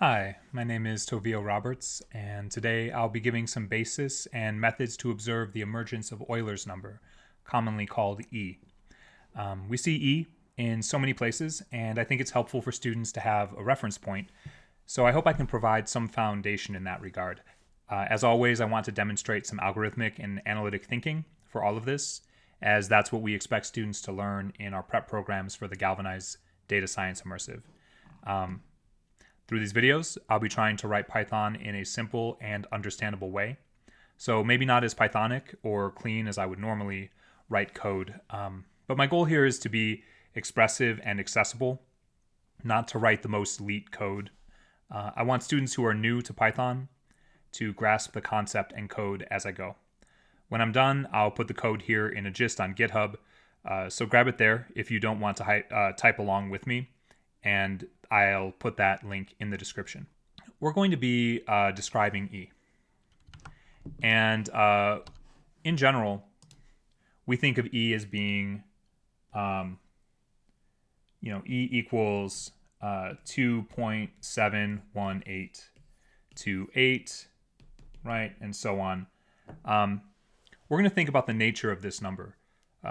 Hi, my name is Tovio Roberts, and today I'll be giving some basis and methods to observe the emergence of Euler's number, commonly called E. We see E in so many places, and I think it's helpful for students to have a reference point, so I hope I can provide some foundation in that regard. As always, I want to demonstrate some algorithmic and analytic thinking for all of this, as that's what we expect students to learn in our prep programs for the Galvanize Data Science Immersive. Through these videos, I'll be trying to write Python in a simple and understandable way. So maybe not as Pythonic or clean as I would normally write code, but my goal here is to be expressive and accessible, not to write the most elite code. I want students who are new to Python to grasp the concept and code as I go. When I'm done, I'll put the code here in a gist on GitHub, so grab it there if you don't want to type along with me, and I'll put that link in the description. We're going to be describing E. And in general, we think of E as being, E equals 2.71828, right? And so on. We're going to think about the nature of this number.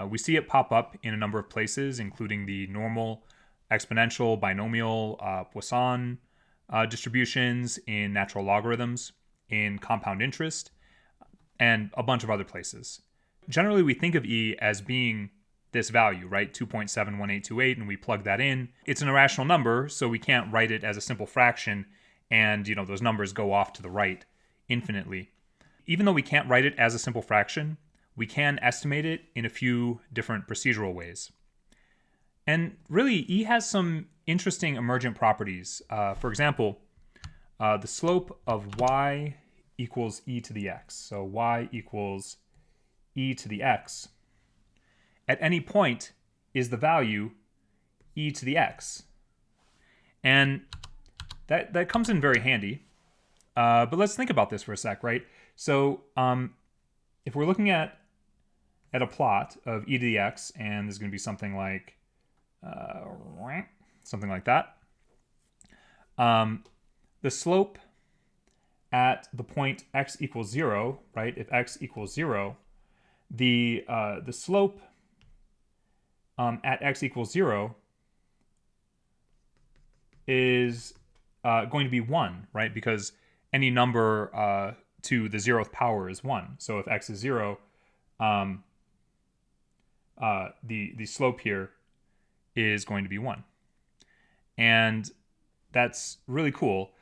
We see it pop up in a number of places, including the normal, exponential, binomial, Poisson distributions, in natural logarithms, in compound interest, and a bunch of other places. Generally, we think of E as being this value, right? 2.71828, and we plug that in. It's an irrational number, so we can't write it as a simple fraction, and those numbers go off to the right infinitely. Even though we can't write it as a simple fraction, we can estimate it in a few different procedural ways. And really, E has some interesting emergent properties. For example, the slope of y equals e to the x. So y equals e to the x at any point is the value e to the x. And that comes in very handy. But let's think about this for a sec, right? So if we're looking at a plot of e to the x, and there's going to be something like that. The slope at the point x equals 0, right? If x equals 0, the slope at x equals 0 is going to be 1, right? Because any number to the 0th power is 1. So if x is 0, the slope here is going to be 1. And that's really cool.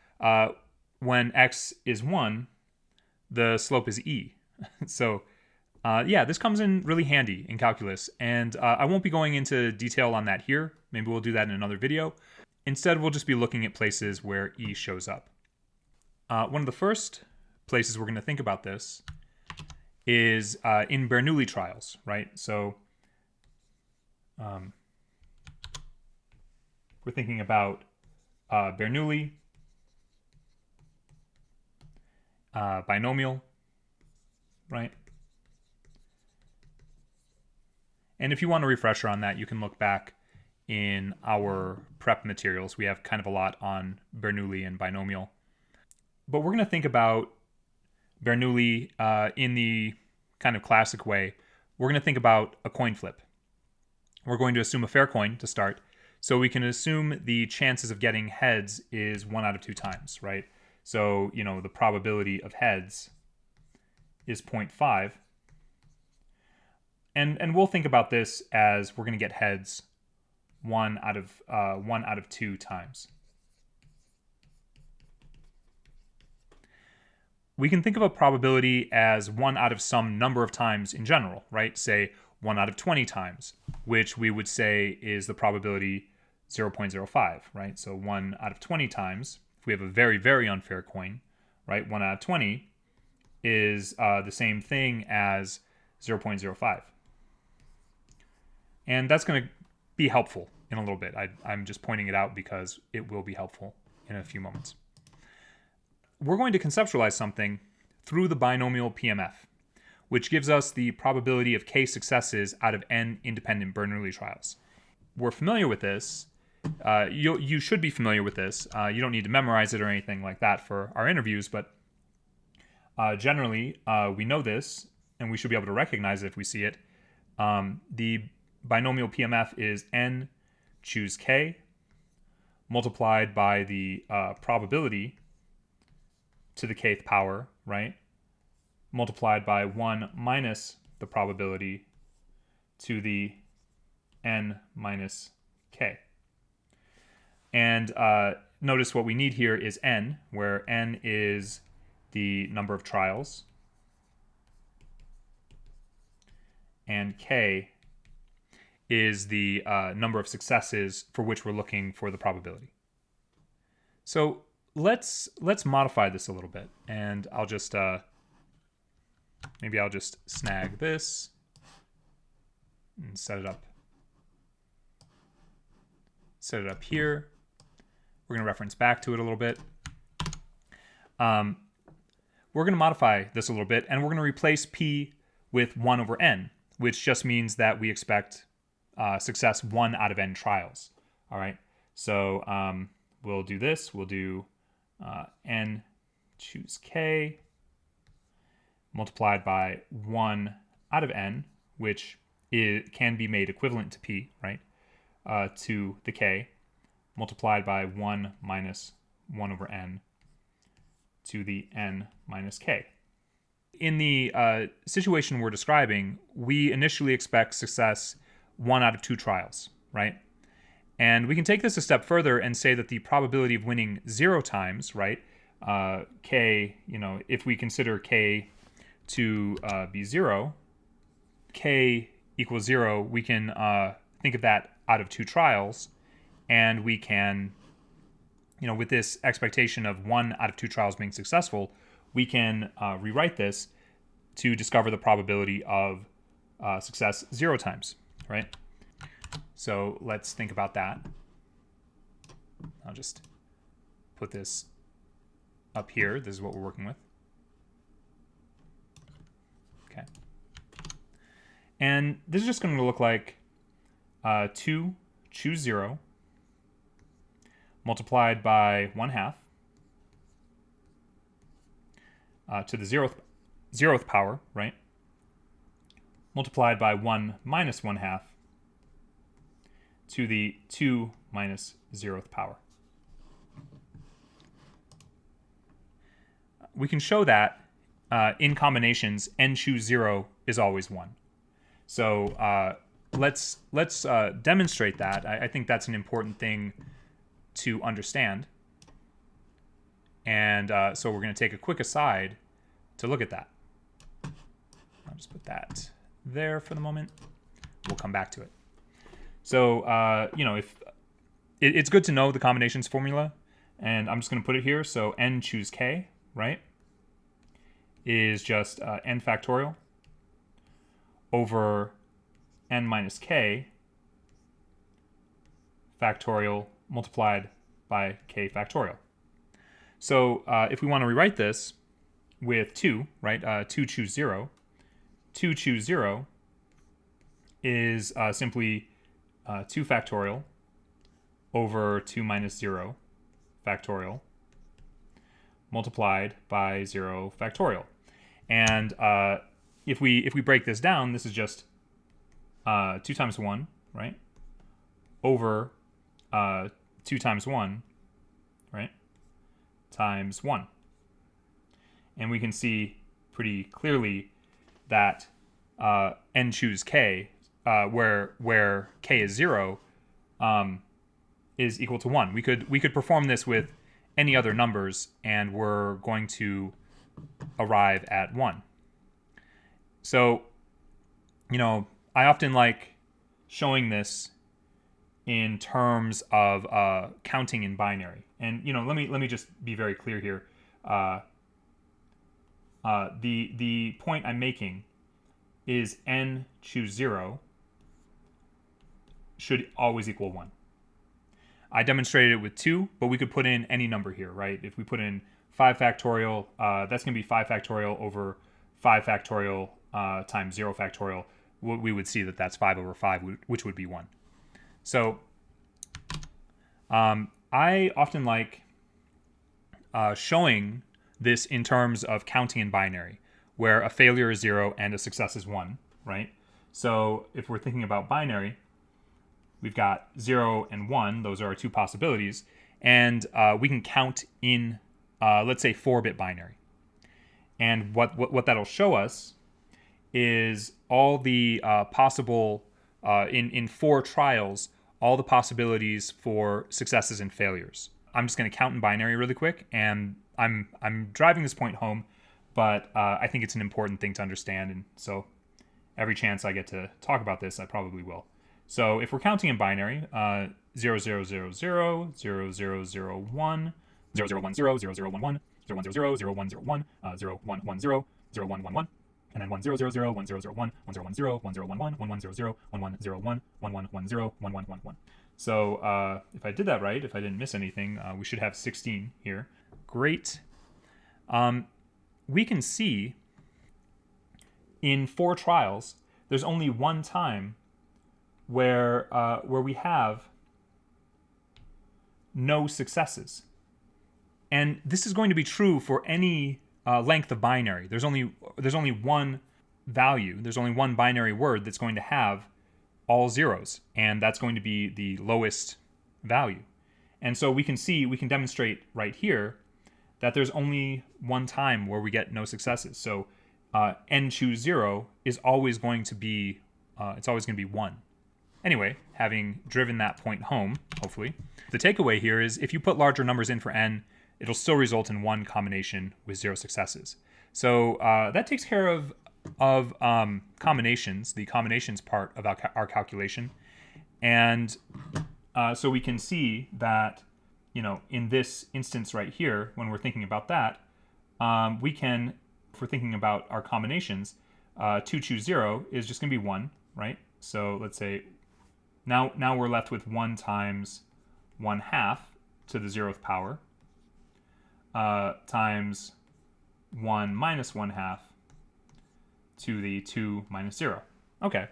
When x is 1, the slope is e. So this comes in really handy in calculus. And I won't be going into detail on that here. Maybe we'll do that in another video. Instead, we'll just be looking at places where e shows up. One of the first places we're going to think about this is in Bernoulli trials, right? So we're thinking about Bernoulli, binomial, right? And if you want a refresher on that, you can look back in our prep materials. We have kind of a lot on Bernoulli and binomial. But we're going to think about Bernoulli in the kind of classic way. We're going to think about a coin flip. We're going to assume a fair coin to start. So we can assume the chances of getting heads is 1 out of 2 times, right? So, the probability of heads is 0.5. And we'll think about this as we're going to get heads 1 out of 2 times. We can think of a probability as 1 out of some number of times in general, right? Say 1 out of 20 times, which we would say is the probability 0.05, right? So 1 out of 20 times, if we have a very, very unfair coin, right? 1 out of 20 is the same thing as 0.05. And that's going to be helpful in a little bit. I'm just pointing it out because it will be helpful in a few moments. We're going to conceptualize something through the binomial PMF, which gives us the probability of k successes out of n independent Bernoulli trials. We're familiar with this You should be familiar with this. You don't need to memorize it or anything like that for our interviews, but generally we know this, and we should be able to recognize it if we see it. The binomial PMF is n choose k multiplied by the probability to the kth power, right? Multiplied by 1 minus the probability to the n minus k. And notice what we need here is n, where n is the number of trials, and k is the number of successes for which we're looking for the probability. So let's modify this a little bit, and I'll just maybe I'll just snag this and set it up here. We're going to reference back to it a little bit. We're going to modify this a little bit, and we're going to replace p with 1 over n, which just means that we expect success 1 out of n trials. All right, so we'll do this. We'll do n choose k multiplied by 1 out of n, which can be made equivalent to p, right, to the k, multiplied by 1 minus 1 over n to the n minus k. In the situation we're describing, we initially expect success 1 out of 2 trials, right? And we can take this a step further and say that the probability of winning 0 times, right, k, if we consider k to be 0, k equals 0, we can think of that out of 2 trials, and we can, with this expectation of 1 out of 2 trials being successful, we can rewrite this to discover the probability of success 0 times, right? So let's think about that. I'll just put this up here. This is what we're working with. Okay. And this is just going to look like 2 choose 0 multiplied by 1/2 to the 0th power, right? Multiplied by 1 minus 1/2 to the 2 minus 0th power. We can show that in combinations, n choose 0 is always 1. So let's demonstrate that. I think that's an important thing to understand. And so we're going to take a quick aside to look at that. I'll just put that there for the moment. We'll come back to it. So, if it's good to know the combinations formula, and I'm just going to put it here. So n choose k, right, is just n factorial over n minus k factorial multiplied by k factorial. So if we want to rewrite this with 2, right, 2 choose 0, 2 choose 0 is simply 2 factorial over 2 minus 0 factorial multiplied by 0 factorial. And if we break this down, this is just 2 times 1, right, over 2 times 1, right, times 1. And we can see pretty clearly that n choose k, where k is 0, is equal to 1. We could perform this with any other numbers, and we're going to arrive at 1. So, I often like showing this in terms of counting in binary. And let me just be very clear here. The point I'm making is n choose 0 should always equal 1. I demonstrated it with 2, but we could put in any number here, right? If we put in 5 factorial, that's going to be 5 factorial over 5 factorial times 0 factorial. We would see that that's 5 over 5, which would be 1. So I often like showing this in terms of counting in binary, where a failure is 0 and a success is 1, right? So if we're thinking about binary, we've got 0 and 1. Those are our two possibilities. And we can count in, let's say, 4-bit binary. And what that'll show us is all the possible, in 4 trials, all the possibilities for successes and failures. I'm just going to count in binary really quick, and I'm driving this point home, but I think it's an important thing to understand, and so every chance I get to talk about this, I probably will. So if we're counting in binary, 0, 0, 0, 0, 0, 0, 0, 1, 0, 0, 1, 0, 0, 0, 1, 1, 0, 1, 0, 0, 0, 1, 0, 1, 0, 1, 1, 0, 0, 1, 1, 1, and then 1, 0, 0, 0, 1, 0, 0, 1, 1, 0, 1, 0, 1, 0, 1, 1, 1, 1, 0, 0, 1, 1, 0, 1, 1, 1, 1, 0, 1, 1, 1, 1. So if I did that right, if I didn't miss anything, we should have 16 here. Great. We can see in 4 trials, there's only one time where we have no successes. And this is going to be true for any length of binary. There's only one value. There's only one binary word that's going to have all zeros, and that's going to be the lowest value. And so we can demonstrate right here that there's only one time where we get no successes. So n choose 0 is always going to be, it's always going to be 1. Anyway, having driven that point home, hopefully, the takeaway here is if you put larger numbers in for n, it'll still result in one combination with 0 successes. So that takes care of combinations, the combinations part of our calculation. And so we can see that, in this instance right here, when we're thinking about that, we can, if we're thinking about our combinations, 2 choose 0 is just going to be 1, right? So let's say now we're left with 1 times 1/2 to the 0th power times 1 minus 1/2 to the 2 minus 0. Okay.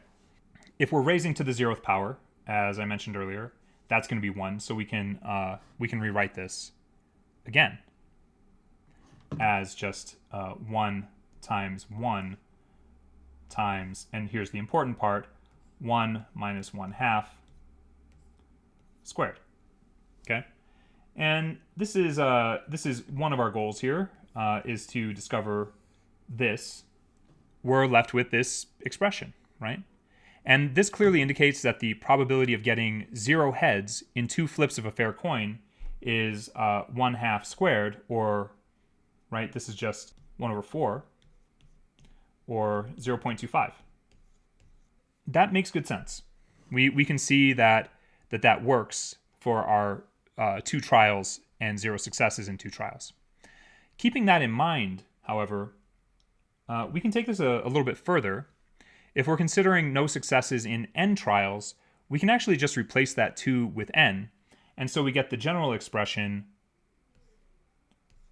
If we're raising to the 0th power, as I mentioned earlier, that's going to be 1. So we can rewrite this again as just 1 times 1 times, and here's the important part, 1 minus 1/2 squared. Okay, and this is one of our goals here, is to discover this. We're left with this expression, right? And this clearly indicates that the probability of getting 0 heads in 2 flips of a fair coin is 1/2 squared, or, right, this is just 1/4, or 0.25. That makes good sense. We can see that works for our 2 trials and 0 successes in 2 trials. Keeping that in mind, however, we can take this a little bit further. If we're considering no successes in n trials, we can actually just replace that 2 with n. And so we get the general expression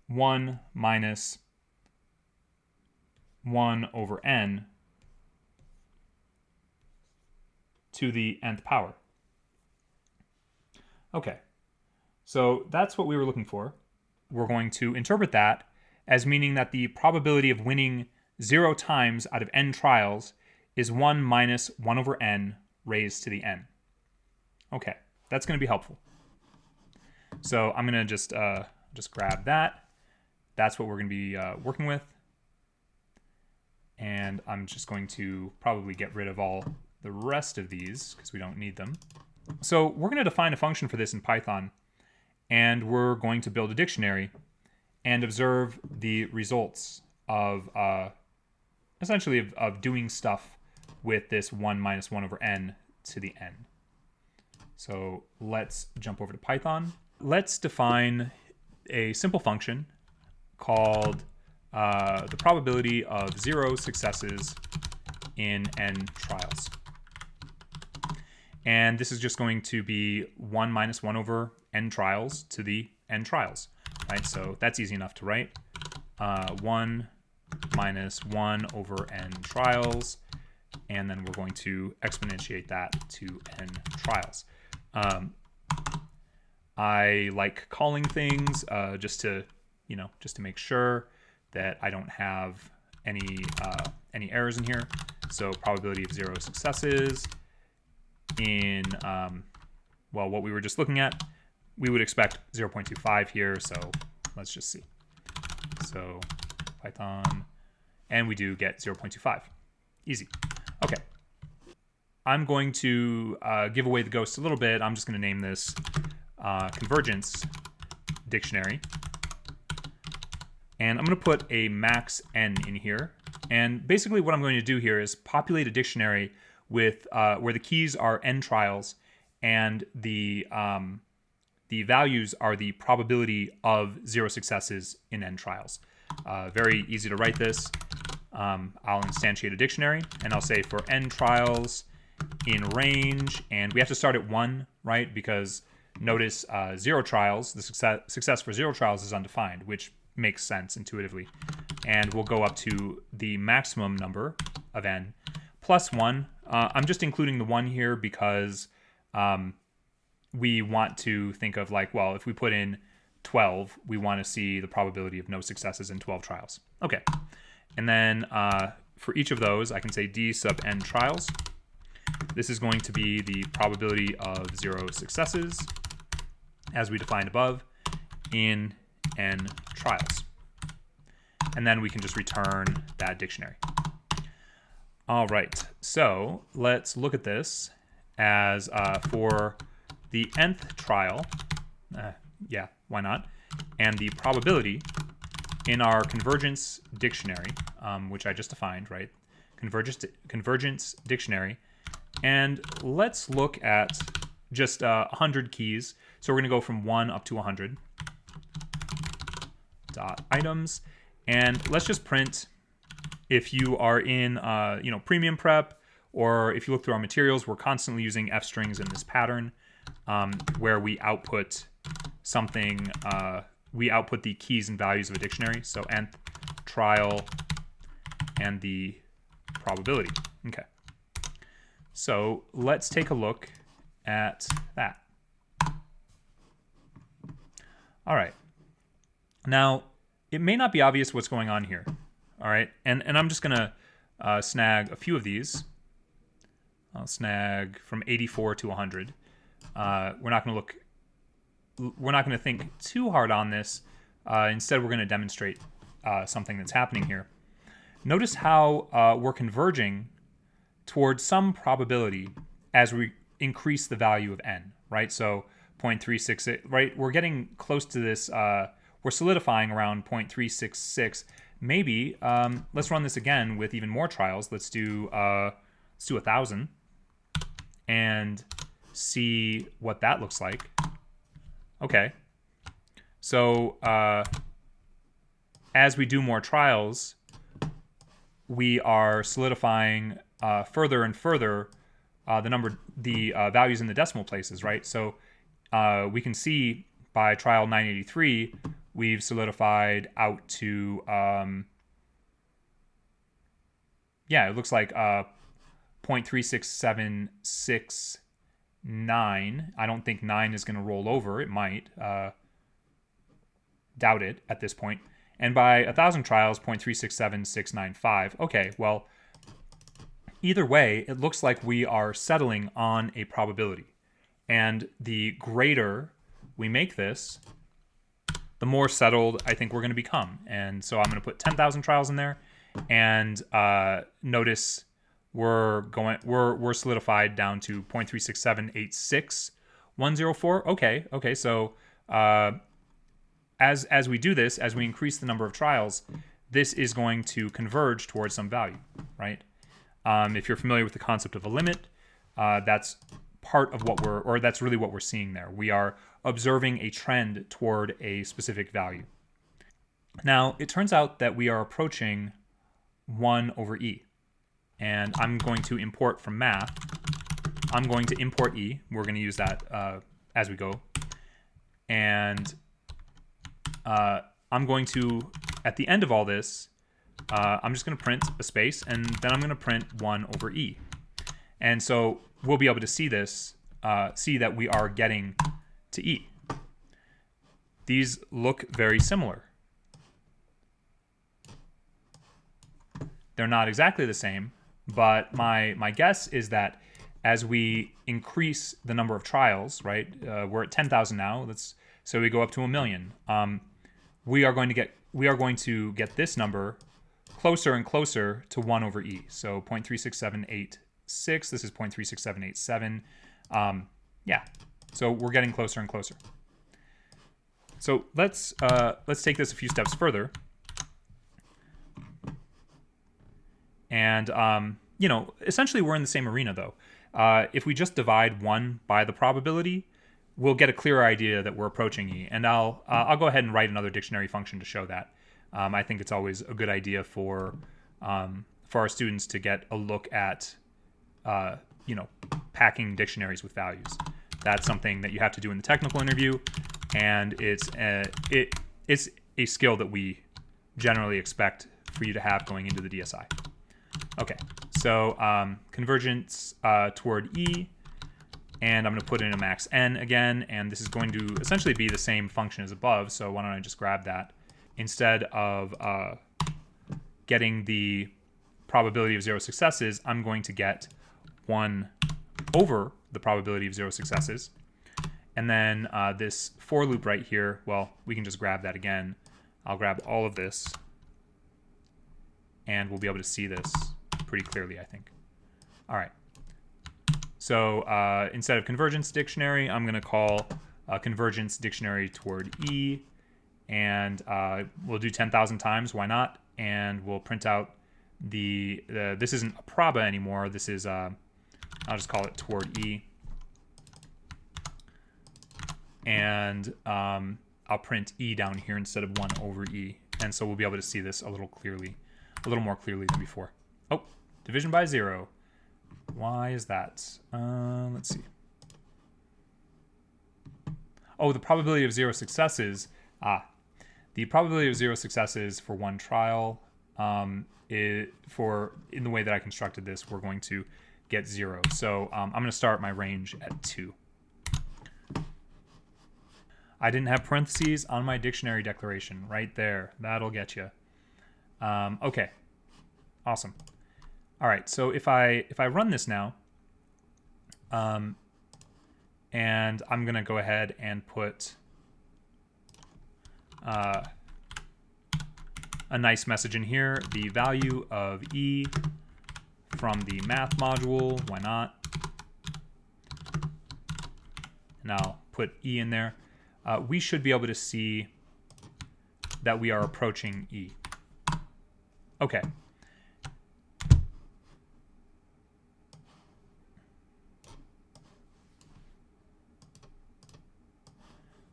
1 minus 1 over n to the nth power. Okay, so that's what we were looking for. We're going to interpret that as meaning that the probability of winning 0 times out of n trials is 1 minus 1 over n raised to the n. Okay, that's going to be helpful. So I'm going to just grab that. That's what we're going to be working with. And I'm just going to probably get rid of all the rest of these because we don't need them. So we're going to define a function for this in Python, and we're going to build a dictionary and observe the results of essentially of doing stuff with this 1 minus 1 over n to the n. So let's jump over to Python. Let's define a simple function called the probability of 0 successes in n trials. And this is just going to be 1 minus 1 over n trials to the n trials, right? So that's easy enough to write. 1 minus 1 over n trials, and then we're going to exponentiate that to n trials. I like calling things just to make sure that I don't have any errors in here. So probability of 0 successes in well, what we were just looking at, we would expect 0.25 here. So let's just see. So Python, and we do get 0.25. Easy. Okay. I'm going to give away the ghost a little bit. I'm just going to name this convergence dictionary. And I'm going to put a max n in here. And basically what I'm going to do here is populate a dictionary with where the keys are n trials and the values are the probability of 0 successes in n trials. Very easy to write this. I'll instantiate a dictionary and I'll say for n trials in range, and we have to start at 1, right? Because notice 0 trials, the success for 0 trials is undefined, which makes sense intuitively. And we'll go up to the maximum number of n plus 1. I'm just including the 1 here because we want to think of like, well, if we put in 12, we want to see the probability of no successes in 12 trials. Okay. And then for each of those, I can say d sub n trials. This is going to be the probability of 0 successes, as we defined above, in n trials. And then we can just return that dictionary. All right, so let's look at this as for the nth trial. Yeah, why not? And the probability in our convergence dictionary, which I just defined, right? Convergence dictionary. And let's look at just 100 keys. So we're going to go from 1 up to 100. Dot items. And let's just print if you are in premium prep, or if you look through our materials, we're constantly using f strings in this pattern where we output something. We output the keys and values of a dictionary. So nth trial and the probability. Okay. So let's take a look at that. All right. Now, it may not be obvious what's going on here. All right. And I'm just going to snag a few of these. I'll snag from 84 to 100. We're not going to think too hard on this. Instead, we're going to demonstrate something that's happening here. Notice how we're converging towards some probability as we increase the value of n, right? So 0.368, right? We're getting close to this. We're solidifying around 0.366. Maybe let's run this again with even more trials. Let's do 1,000 and see what that looks like. Okay. So as we do more trials, we are solidifying further and further the values in the decimal places, right? So we can see by trial 983, we've solidified out to, it looks like 0.36769. I don't think 9 is going to roll over. It might. Doubt it at this point. And by 1,000 trials, 0.367695. Okay, well, either way, it looks like we are settling on a probability. And the greater we make this, the more settled I think we're going to become. And so I'm going to put 10,000 trials in there, and notice we're solidified down to 0.36786,104. Okay. So as we do this, as we increase the number of trials, this is going to converge towards some value, right? If you're familiar with the concept of a limit, that's part of that's really what we're seeing there. We are observing a trend toward a specific value. Now, it turns out that we are approaching 1 over e. And I'm going to import from math. I'm going to import e. We're going to use that as we go. And I'm going to, at the end of all this, I'm just going to print a space, and then I'm going to print 1 over e. And so we'll be able to see this, see that we are getting to e. these look very similar. They're not exactly the same, but my guess is that as we increase the number of trials, right? We're at 10,000 now. So we go up to 1 million. We are going to get this number closer and closer to 1 over e. So 0.36786. This is 0.36787. Yeah. So we're getting closer and closer. So let's take this a few steps further. And you know, essentially we're in the same arena though. If we just divide 1 by the probability, we'll get a clearer idea that we're approaching e. And I'll go ahead and write another dictionary function to show that. I think it's always a good idea for our students to get a look at you know, packing dictionaries with values. That's something that you have to do in the technical interview, and it's a skill that we generally expect for you to have going into the DSI. Okay, so convergence toward E, and I'm going to put in a max n again, and this is going to essentially be the same function as above, so why don't I just grab that. Instead of getting the probability of 0 successes, I'm going to get 1 over the probability of 0 successes. And then this for loop right here, well, we can just grab that again. I'll grab all of this, and we'll be able to see this pretty clearly, I think. All right. So instead of convergence dictionary, I'm going to call convergence dictionary toward E, and we'll do 10,000 times. Why not? And we'll print out this isn't a proba anymore. This is I'll just call it toward E, and I'll print E down here instead of 1 over E, and so we'll be able to see this a little more clearly than before. Oh, division by 0. Why is that? Let's see. Oh, the probability of 0 successes. The probability of 0 successes for 1 trial, in the way that I constructed this, we're going to get 0. So I'm going to start my range at 2. I didn't have parentheses on my dictionary declaration. Right there. That'll get you. Okay. Awesome. All right. So if I run this now, and I'm going to go ahead and put a nice message in here, the value of E from the math module, why not? And I'll put E in there. We should be able to see that we are approaching E. Okay.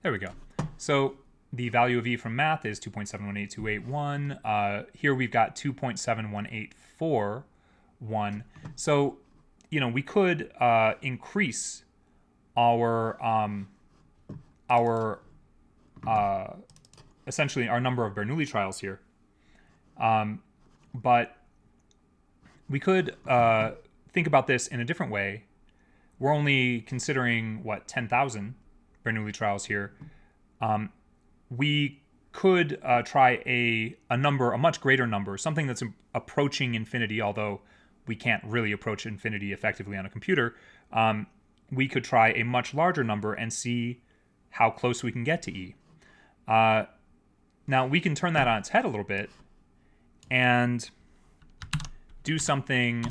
There we go. So the value of E from math is 2.718281. Here we've got 2.71841. So, you know, we could increase our essentially our number of Bernoulli trials here. But we could think about this in a different way. We're only considering, what, 10,000 Bernoulli trials here. We could try a much greater number, something that's approaching infinity, although we can't really approach infinity effectively on a computer. We could try a much larger number and see how close we can get to E. Now, we can turn that on its head a little bit and do something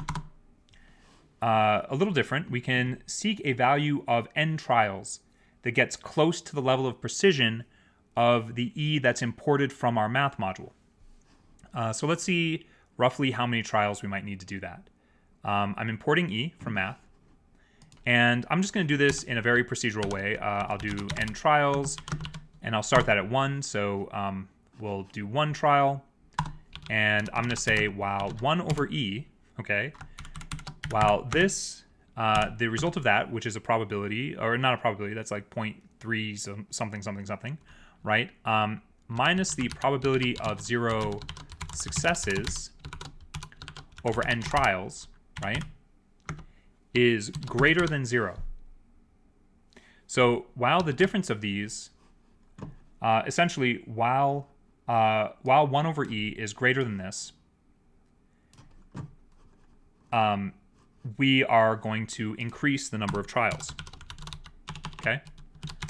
a little different. We can seek a value of n trials that gets close to the level of precision of the E that's imported from our math module. So let's see roughly how many trials we might need to do that. I'm importing E from math, and I'm just going to do this in a very procedural way. I'll do n trials, and I'll start that at 1. So we'll do 1 trial, and I'm going to say while 1 over E, okay, while this, the result of that, which is a probability, or not a probability, that's like 0.3 something something something, right? Minus the probability of 0 successes over n trials, right, is greater than 0. So while the difference of these essentially, while 1 over e is greater than this, we are going to increase the number of trials. Okay?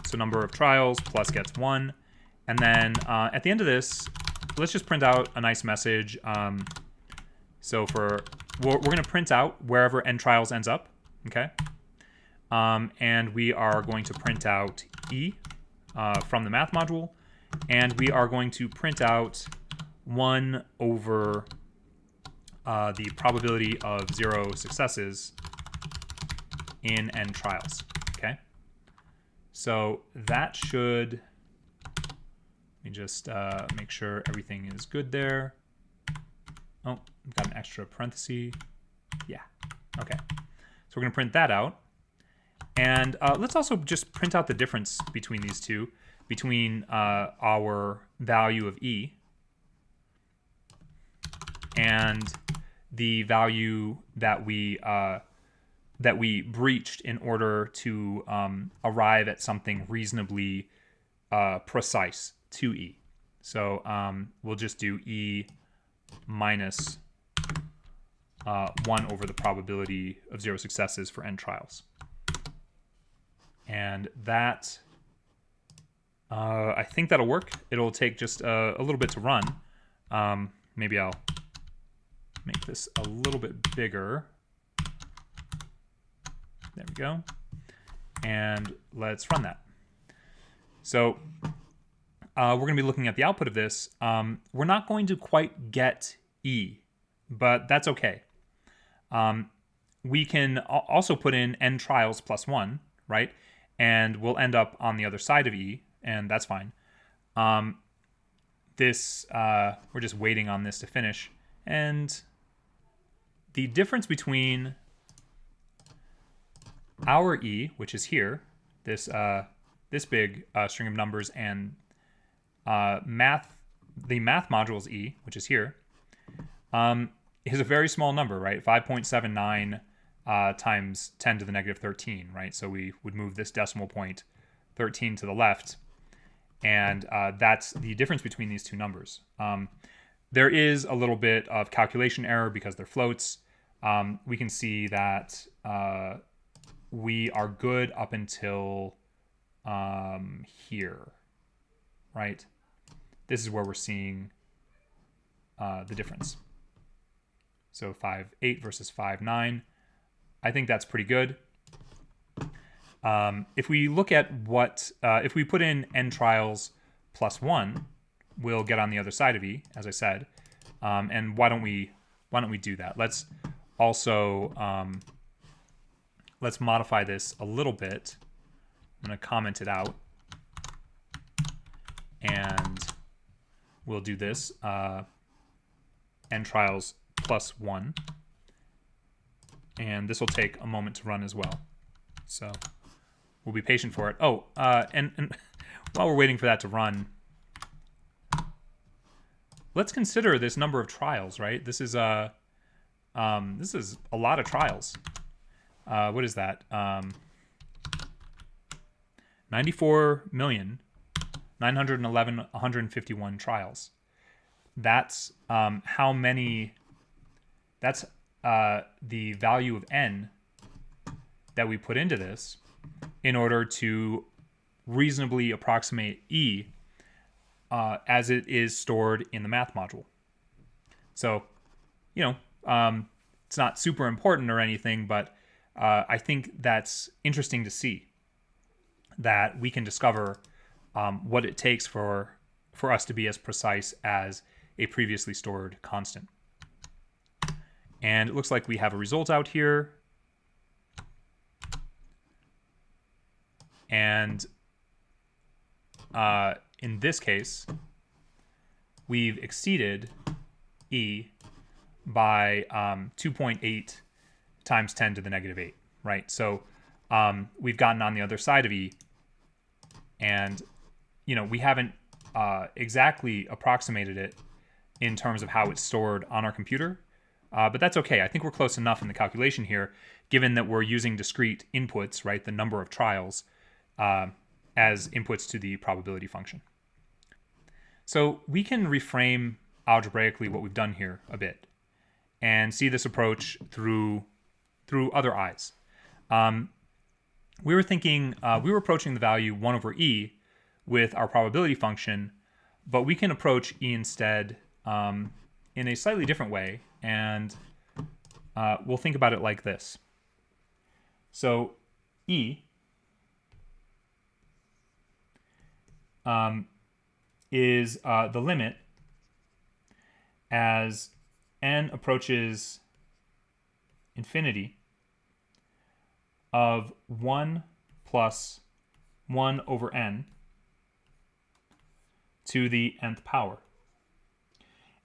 So number of trials plus gets 1. And then at the end of this, let's just print out a nice message. So we're going to print out wherever n trials ends up. Okay? And we are going to print out e from the math module. And we are going to print out 1 over the probability of 0 successes in n trials. Okay? So that should... Let me just make sure everything is good there. Oh, we've got an extra parenthesis. Yeah. Okay. So we're going to print that out. And let's also just print out the difference between these two, between our value of e and the value that we breached in order to arrive at something reasonably precise to e. So we'll just do e minus 1 over the probability of 0 successes for n trials. And that, I think that'll work. It'll take just a little bit to run. Maybe I'll make this a little bit bigger. There we go. And let's run that. So we're going to be looking at the output of this. We're not going to quite get e, but that's okay. We can also put in n trials plus 1, right? And we'll end up on the other side of e, and that's fine. We're just waiting on this to finish. And the difference between our e, which is here, this big string of numbers, and the math module's e, which is here, is a very small number, right? 5.79 times 10 to the negative 13, right? So we would move this decimal point 13 to the left, and that's the difference between these two numbers. There is a little bit of calculation error because they're floats. We can see that we are good up until here, right? This is where we're seeing the difference. So 5.8 versus 5.9. I think that's pretty good. If we look at what, if we put in n trials plus 1, we'll get on the other side of e, as I said. And why don't we do that? Let's also, let's modify this a little bit. I'm going to comment it out. And we'll do this, n trials plus 1. And this will take a moment to run as well. So we'll be patient for it. Oh, and while we're waiting for that to run, let's consider this number of trials, right? This is a lot of trials. What is that? 94,911,151 trials. That's how many. That's the value of n that we put into this in order to reasonably approximate e as it is stored in the math module. So, you know, it's not super important or anything, but I think that's interesting to see that we can discover what it takes for us to be as precise as a previously stored constant. And it looks like we have a result out here. And in this case, we've exceeded e by 2.8 times 10 to the negative 8, right? So we've gotten on the other side of e, and you know, we haven't exactly approximated it in terms of how it's stored on our computer. But that's okay. I think we're close enough in the calculation here, given that we're using discrete inputs, right, the number of trials, as inputs to the probability function. So we can reframe algebraically what we've done here a bit and see this approach through other eyes. We were approaching the value 1 over e with our probability function, but we can approach e instead in a slightly different way, and we'll think about it like this. So e is the limit as n approaches infinity of 1 plus 1 over n to the nth power.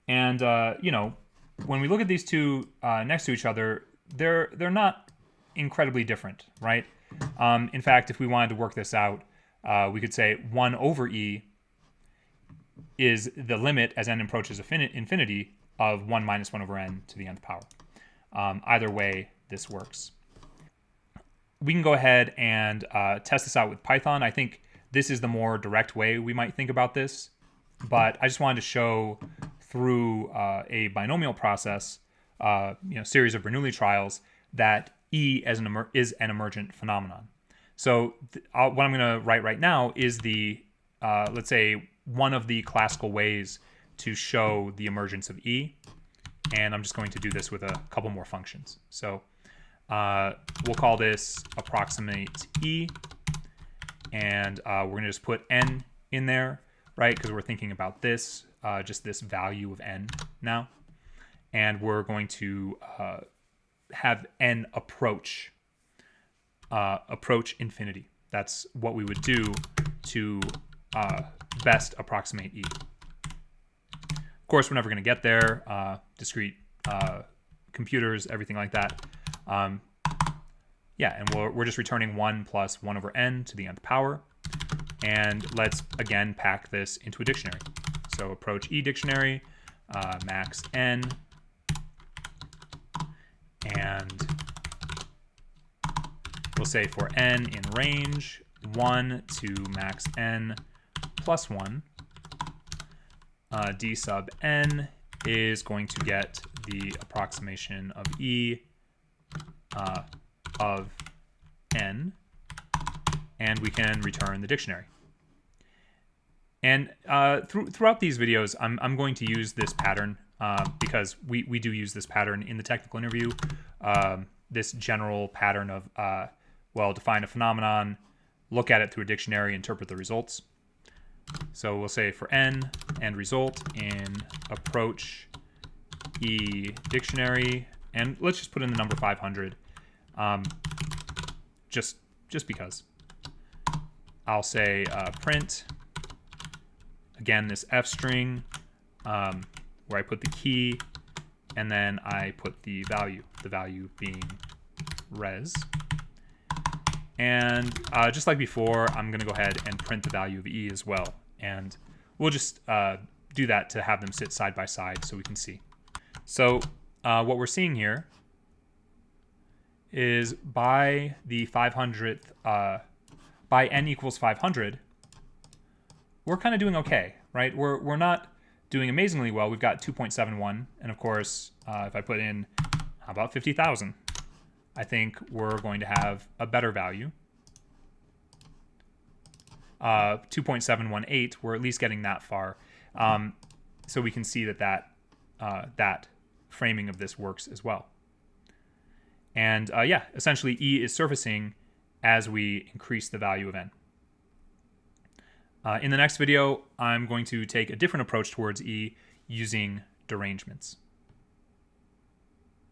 And, when we look at these two next to each other, they're not incredibly different, right? In fact, if we wanted to work this out, we could say 1 over e is the limit as n approaches infinity of 1 minus 1 over n to the nth power. Either way, this works. We can go ahead and test this out with Python. I think this is the more direct way we might think about this, but I just wanted to show through a binomial process, series of Bernoulli trials, that E is an emergent phenomenon. So what I'm going to write right now is let's say, one of the classical ways to show the emergence of E, and I'm just going to do this with a couple more functions. So we'll call this approximate E, and we're going to just put n in there, right? Because we're thinking about this, just this value of n now. And we're going to have n approach infinity. That's what we would do to best approximate E. Of course, we're never going to get there. Discrete computers, everything like that. And we're just returning 1 plus 1 over n to the nth power. And let's, again, pack this into a dictionary. So approach E dictionary, max n, and we'll say for n in range 1 to max n plus 1, d sub n is going to get the approximation of E of n, and we can return the dictionary. And throughout these videos, I'm going to use this pattern because we do use this pattern in the technical interview. This general pattern of, define a phenomenon, look at it through a dictionary, interpret the results. So we'll say for n and result in approach E dictionary, and let's just put in the number 500, just because. I'll say print, again, this f string, where I put the key, and then I put the value being res. And just like before, I'm going to go ahead and print the value of E as well. And we'll just do that to have them sit side by side so we can see. So what we're seeing here is by the 500th, by n equals 500, we're kind of doing okay, right? We're not doing amazingly well. We've got 2.71, and of course, if I put in, how about 50,000? I think we're going to have a better value. 2.718, we're at least getting that far. So we can see that framing of this works as well. And essentially E is surfacing as we increase the value of n. In the next video, I'm going to take a different approach towards E using derangements.